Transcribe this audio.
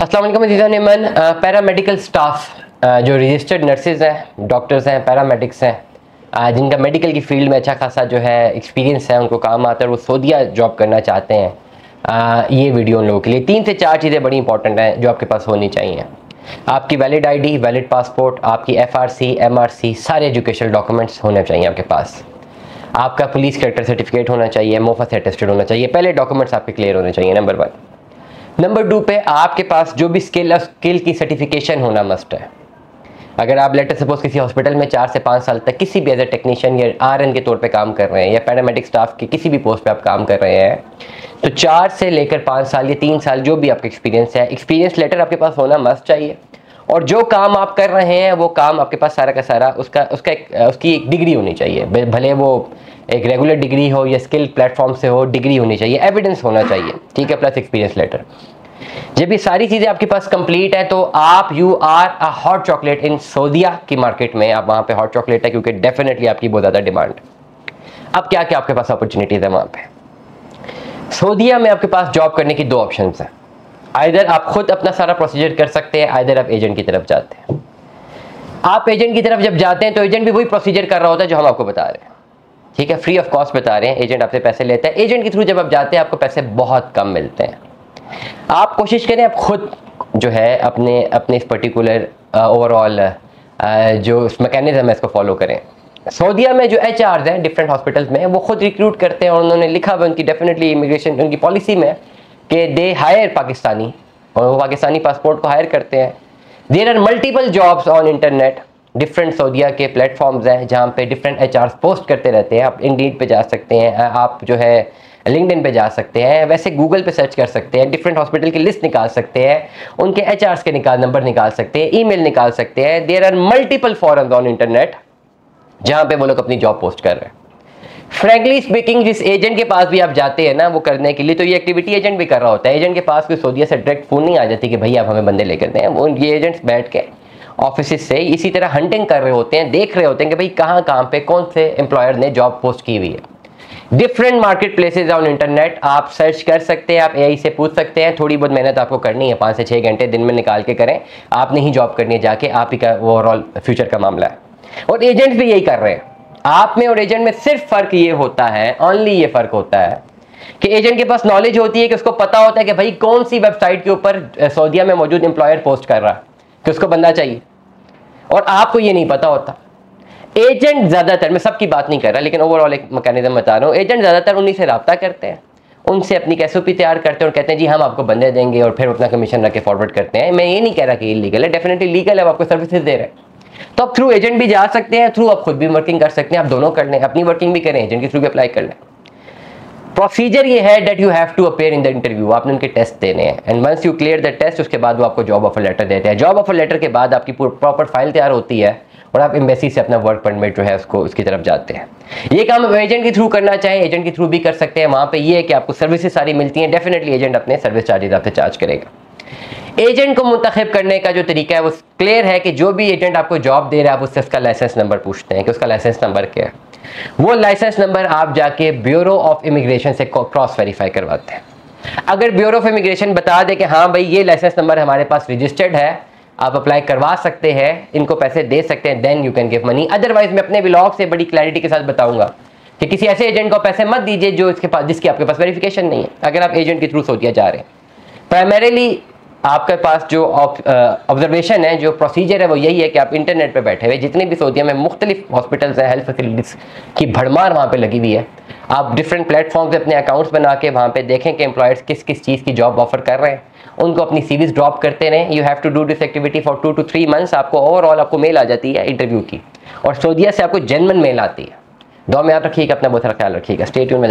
अस्सलाम वालेकुम अज़ीज़ान। Paramedical staff जो रजिस्टर्ड नर्सेज हैं, डॉक्टर्स हैं, पैरामेडिक्स हैं, जिनका मेडिकल की फील्ड में अच्छा खासा जो है एक्सपीरियंस है, उनको काम आता है, वो सऊदीया जॉब करना चाहते हैं, ये वीडियो उन लोगों के लिए 3 से 4 चीज़ें बड़ी इंपॉर्टेंट हैं जो आपके पास होनी चाहिए। आपकी वैलिड आईडी, वैलिड पासपोर्ट, आपकी एफआरसी, एमआरसी, सारे एजुकेशनल डॉक्यूमेंट्स होने चाहिए आपके पास। आपका पुलिस कैरेक्टर सर्टिफिकेट होना चाहिए, मोफा से अटेस्टेड होना चाहिए। पहले डॉक्यूमेंट्स आपके क्लियर होने चाहिए, नंबर 1। नंबर 2 पे आपके पास जो भी स्किल की सर्टिफिकेशन होना मस्ट है। अगर आप लेटर सपोज किसी हॉस्पिटल में 4 से 5 साल तक किसी भी एज ए टेक्नीशियन या आरएन के तौर पे काम कर रहे हैं, या पैरामेडिक स्टाफ की किसी भी पोस्ट पे आप काम कर रहे हैं, तो 4 से लेकर 5 साल या 3 साल जो भी आपका एक्सपीरियंस है, एक्सपीरियंस लेटर आपके पास होना मस्ट चाहिए। और जो काम आप कर रहे हैं वो काम आपके पास सारा का सारा उसकी एक डिग्री होनी चाहिए, भले वो एक रेगुलर डिग्री हो या स्किल प्लेटफॉर्म से हो, डिग्री होनी चाहिए, एविडेंस होना चाहिए, ठीक है, प्लस एक्सपीरियंस लेटर। जब ये सारी चीज़ें आपके पास कंप्लीट है तो आप you are a hot chocolate in Saudia की मार्केट में। आप वहाँ पे हॉट चॉकलेट है क्योंकि डेफिनेटली आपकी बहुत ज़्यादा डिमांड। अब क्या क्या आपके पास अपॉर्चुनिटीज़ है वहाँ पे सऊदीया में? आपके पास जॉब करने की 2 ऑप्शंस हैं। आइदर आप खुद अपना सारा प्रोसीजर कर सकते हैं, आइदर आप एजेंट की तरफ जाते हैं। आप एजेंट की तरफ जब जाते हैं तो एजेंट भी वही प्रोसीजर कर रहा होता है जो हम आपको बता रहे हैं, ठीक है, फ्री ऑफ कॉस्ट बता रहे हैं। एजेंट आपसे पैसे लेता है। एजेंट के थ्रू जब आप जाते हैं आपको पैसे बहुत कम मिलते हैं। आप कोशिश करें आप खुद जो है अपने इस पर्टिकुलर ओवरऑल जो मैकेनिज्म है इसको फॉलो करें। सऊदीया में जो एचआरज हैं डिफरेंट हॉस्पिटल्स में, वो खुद रिक्रूट करते हैं और उन्होंने लिखा हुआ उनकी डेफिनेटली इमिग्रेशन उनकी पॉलिसी में कि दे हायर पाकिस्तानी, और वो पाकिस्तानी पासपोर्ट को हायर करते हैं। There are multiple jobs on internet, different Saudia के प्लेटफॉर्म्स हैं जहाँ पे डिफरेंट एचआरस पोस्ट करते रहते हैं। आप इंडीड पे जा सकते हैं, आप जो है लिंक्डइन पे जा सकते हैं, वैसे गूगल पे सर्च कर सकते हैं, डिफरेंट हॉस्पिटल की लिस्ट निकाल सकते हैं, उनके एचआरस के नंबर निकाल सकते हैं, ईमेल निकाल सकते हैं। There are multiple forums on internet जहाँ पे वो लोग अपनी जॉब पोस्ट कर रहे हैं। फ्रैंकली स्पीकिंग, जिस एजेंट के पास भी आप जाते हैं ना वो करने के लिए, तो ये एक्टिविटी एजेंट भी कर रहा होता है। एजेंट के पास कोई सऊदीया से डायरेक्ट फोन नहीं आ जाती कि भैया आप हमें बंदे लेकर दें। वो ये एजेंट्स बैठ के ऑफिस से इसी तरह हंटिंग कर रहे होते हैं, देख रहे होते हैं कि भाई कहाँ पे कौन से एम्प्लॉयर ने जॉब पोस्ट की हुई है। Different market places on internet आप सर्च कर सकते हैं, आप एआई से पूछ सकते हैं। थोड़ी बहुत मेहनत आपको करनी है, 5 से 6 घंटे दिन में निकाल के करें। आपने ही जॉब करनी है जाके, आप ही का ओवरऑल फ्यूचर का मामला है। और एजेंट्स भी यही कर रहे हैं। आप में और एजेंट में सिर्फ फर्क ये होता है, ओनली ये फर्क होता है कि एजेंट के पास नॉलेज होती है कि उसको पता होता है कि भाई कौन सी वेबसाइट के ऊपर सऊदीया में मौजूद एम्प्लॉयर पोस्ट कर रहा है कि उसको बंदा चाहिए, और आपको ये नहीं पता होता। एजेंट ज़्यादातर, मैं सबकी बात नहीं कर रहा लेकिन ओवरऑल एक मैकेनिज्म बता रहा हूँ, एजेंट ज़्यादातर उन्हीं से रब्ता करते हैं, उनसे अपनी एसओपी तैयार करते हैं और कहते हैं जी हम आपको बंदे देंगे, और फिर अपना कमीशन रख के फॉरवर्ड करते हैं। मैं ये नहीं कह रहा कि इलीगल है, डेफिनेटली लीगल है, वो आपको सर्विसेज दे रहे हैं। तो आप थ्रू एजेंट भी जा सकते हैं, थ्रू आप खुद भी वर्किंग कर सकते हैं। आप दोनों कर लें, अपनी वर्किंग भी करें, एजेंट के थ्रू भी अप्लाई कर लें। प्रोसीजर ये है that you have to appear in the interview. आपने उनके टेस्ट देने हैं, and once you clear the test, उसके बाद वो आपको जॉब ऑफर लेटर देते हैं। जॉब ऑफर लेटर के बाद आपकी प्रॉपर फाइल तैयार होती है और आप एम्बेसी से अपना वर्क परमिट जो है उसकी तरफ जाते हैं। ये काम एजेंट के थ्रू करना चाहें, एजेंट के थ्रू भी कर सकते हैं। वहाँ पे ये है कि आपको सर्विसेज सारी मिलती हैं, डेफिनेटली एजेंट अपने सर्विस चार्जेस आपसे चार्ज करेगा। एजेंट को मुंतखब करने का जो तरीका है वो क्लियर है कि जो भी एजेंट आपको जॉब दे रहा है आप उससे उसका लाइसेंस नंबर पूछते हैं कि उसका लाइसेंस नंबर क्या है। वो लाइसेंस नंबर आप जाके ब्यूरो ऑफ इमिग्रेशन से क्रॉस वेरीफाई करवाते हैं। अगर ब्यूरो ऑफ इमिग्रेशन बता दे कि हाँ भाई ये लाइसेंस नंबर हमारे पास रजिस्टर्ड है, आप अप्लाई करवा सकते हैं, इनको पैसे दे सकते हैं, then you can give money. Otherwise मैं अपने व्लॉग से बड़ी क्लैरिटी के साथ बताऊंगा कि किसी ऐसे एजेंट को पैसे मत दीजिए जो जिसकी आपके पास वेरिफिकेशन नहीं है। अगर आप एजेंट के थ्रू सऊदीया जा रहे हैं, प्राइमरीली आपके पास जो ऑब्जर्वेशन है, जो प्रोसीजर है वो यही है कि आप इंटरनेट पे बैठे हुए, जितने भी सऊदीया में मुख्तलिफ हॉस्पिटल्स हैं, हेल्थ फैसिलिटीज़ की भरमार वहाँ पे लगी हुई है। आप डिफरेंट प्लेटफॉर्म से अपने अकाउंट्स बना के वहाँ पे देखें कि एम्प्लॉयर्स किस किस चीज़ की जॉब ऑफर कर रहे हैं, उनको अपनी सीवीज ड्रॉप करते रहें। You have to do this activity for 2 to 3 months। आपको ओवरऑल आपको मेल आ जाती है इंटरव्यू की, और सऊदीया से आपको जेन्युइन मेल आती है। दुआ में याद रखिएगा, अपना बहुत सारा ख्याल रखिएगा। स्टे ट्यून में।